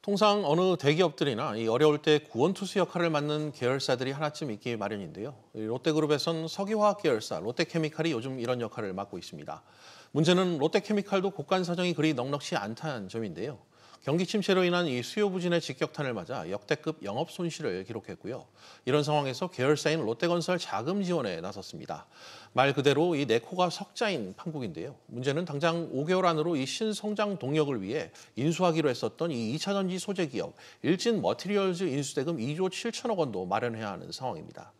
통상 어느 대기업들이나 이 어려울 때 구원투수 역할을 맡는 계열사들이 하나쯤 있기 마련인데요. 이 롯데그룹에선 석유화학 계열사 롯데케미칼이 요즘 이런 역할을 맡고 있습니다. 문제는 롯데케미칼도 곳간 사정이 그리 넉넉지 않다는 점인데요. 경기 침체로 인한 이 수요 부진의 직격탄을 맞아 역대급 영업 손실을 기록했고요. 이런 상황에서 계열사인 롯데건설 자금 지원에 나섰습니다. 말 그대로 이 내 코가 석자인 판국인데요. 문제는 당장 5개월 안으로 이 신성장 동력을 위해 인수하기로 했었던 이 2차전지 소재 기업 일진머티리얼즈 인수대금 2조 7천억 원도 마련해야 하는 상황입니다.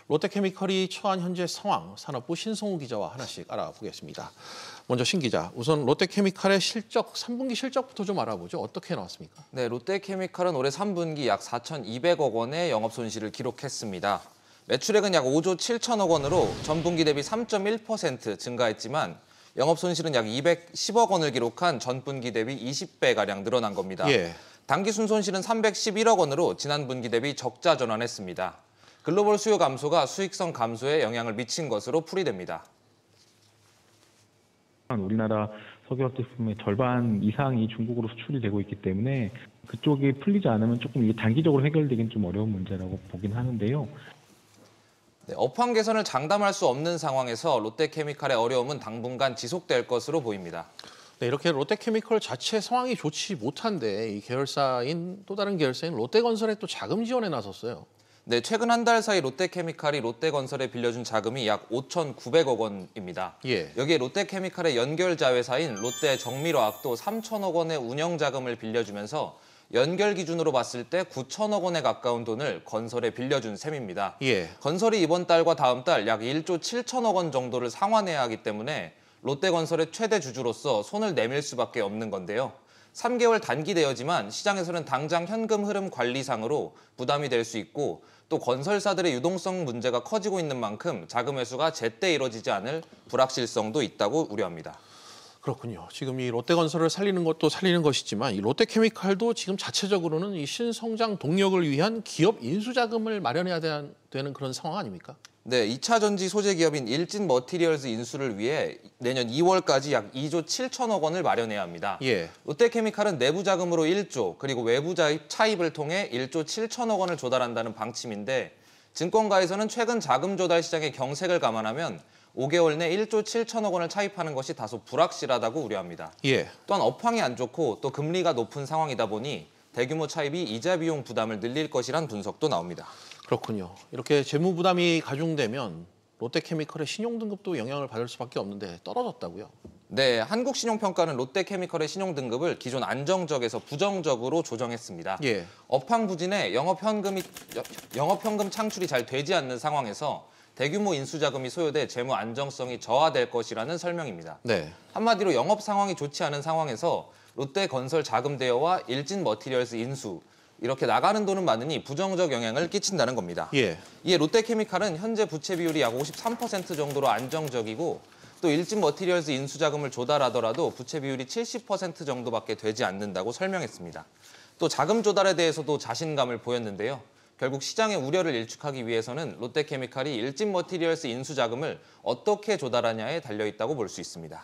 롯데케미칼이 처한 현재 상황, 산업부 신성우 기자와 하나씩 알아보겠습니다. 먼저 신 기자, 우선 롯데케미칼의 실적, 3분기 실적부터 좀 알아보죠. 어떻게 나왔습니까? 네, 롯데케미칼은 올해 3분기 약 4,200억 원의 영업 손실을 기록했습니다. 매출액은 약 5조 7천억 원으로 전분기 대비 3.1% 증가했지만 영업 손실은 약 210억 원을 기록한 전분기 대비 20배가량 늘어난 겁니다. 당기 순손실은 311억 원으로 지난 분기 대비 적자 전환했습니다. 글로벌 수요 감소가 수익성 감소에 영향을 미친 것으로 풀이됩니다. 우리나라 석유화학 제품의 절반 이상이 중국으로 수출이 되고 있기 때문에 그쪽이 풀리지 않으면 조금 이게 단기적으로 해결되긴 좀 어려운 문제라고 보긴 하는데요. 네, 업황 개선을 장담할 수 없는 상황에서 롯데케미칼의 어려움은 당분간 지속될 것으로 보입니다. 네, 이렇게 롯데케미칼 자체 상황이 좋지 못한데 이 계열사인 또 다른 계열사인 롯데건설에 또 자금 지원에 나섰어요. 네, 최근 한 달 사이 롯데케미칼이 롯데건설에 빌려준 자금이 약 5,900억 원입니다. 여기에 롯데케미칼의 연결자회사인 롯데정밀화학도 3천억 원의 운영자금을 빌려주면서 연결 기준으로 봤을 때 9천억 원에 가까운 돈을 건설에 빌려준 셈입니다. 건설이 이번 달과 다음 달 약 1조 7천억 원 정도를 상환해야 하기 때문에 롯데건설의 최대 주주로서 손을 내밀 수밖에 없는 건데요. 3개월 단기 대여지만 시장에서는 당장 현금 흐름 관리상으로 부담이 될 수 있고 또 건설사들의 유동성 문제가 커지고 있는 만큼 자금 회수가 제때 이뤄지지 않을 불확실성도 있다고 우려합니다. 그렇군요. 지금 이 롯데건설을 살리는 것도 살리는 것이지만 이 롯데케미칼도 지금 자체적으로는 이 신성장 동력을 위한 기업 인수자금을 마련해야 되는 그런 상황 아닙니까? 네, 2차 전지 소재 기업인 일진머티리얼즈 인수를 위해 내년 2월까지 약 2조 7천억 원을 마련해야 합니다. 롯데케미칼은 내부 자금으로 1조, 그리고 외부 차입을 통해 1조 7천억 원을 조달한다는 방침인데 증권가에서는 최근 자금 조달 시장의 경색을 감안하면 5개월 내 1조 7천억 원을 차입하는 것이 다소 불확실하다고 우려합니다. 또한 업황이 안 좋고 또 금리가 높은 상황이다 보니 대규모 차입이 이자 비용 부담을 늘릴 것이란 분석도 나옵니다. 그렇군요. 이렇게 재무 부담이 가중되면 롯데케미칼의 신용등급도 영향을 받을 수밖에 없는데 떨어졌다고요? 네, 한국신용평가는 롯데케미칼의 신용등급을 기존 안정적에서 부정적으로 조정했습니다. 업황 부진에 영업현금 창출이 잘 되지 않는 상황에서 대규모 인수자금이 소요돼 재무 안정성이 저하될 것이라는 설명입니다. 한마디로 영업 상황이 좋지 않은 상황에서 롯데건설 자금 대여와 일진머티리얼스 인수, 이렇게 나가는 돈은 많으니 부정적 영향을 끼친다는 겁니다. 이에 롯데케미칼은 현재 부채 비율이 약 53% 정도로 안정적이고 또 일진머티리얼스 인수자금을 조달하더라도 부채 비율이 70% 정도밖에 되지 않는다고 설명했습니다. 또 자금 조달에 대해서도 자신감을 보였는데요. 결국 시장의 우려를 일축하기 위해서는 롯데케미칼이 일진머티리얼스 인수자금을 어떻게 조달하냐에 달려있다고 볼 수 있습니다.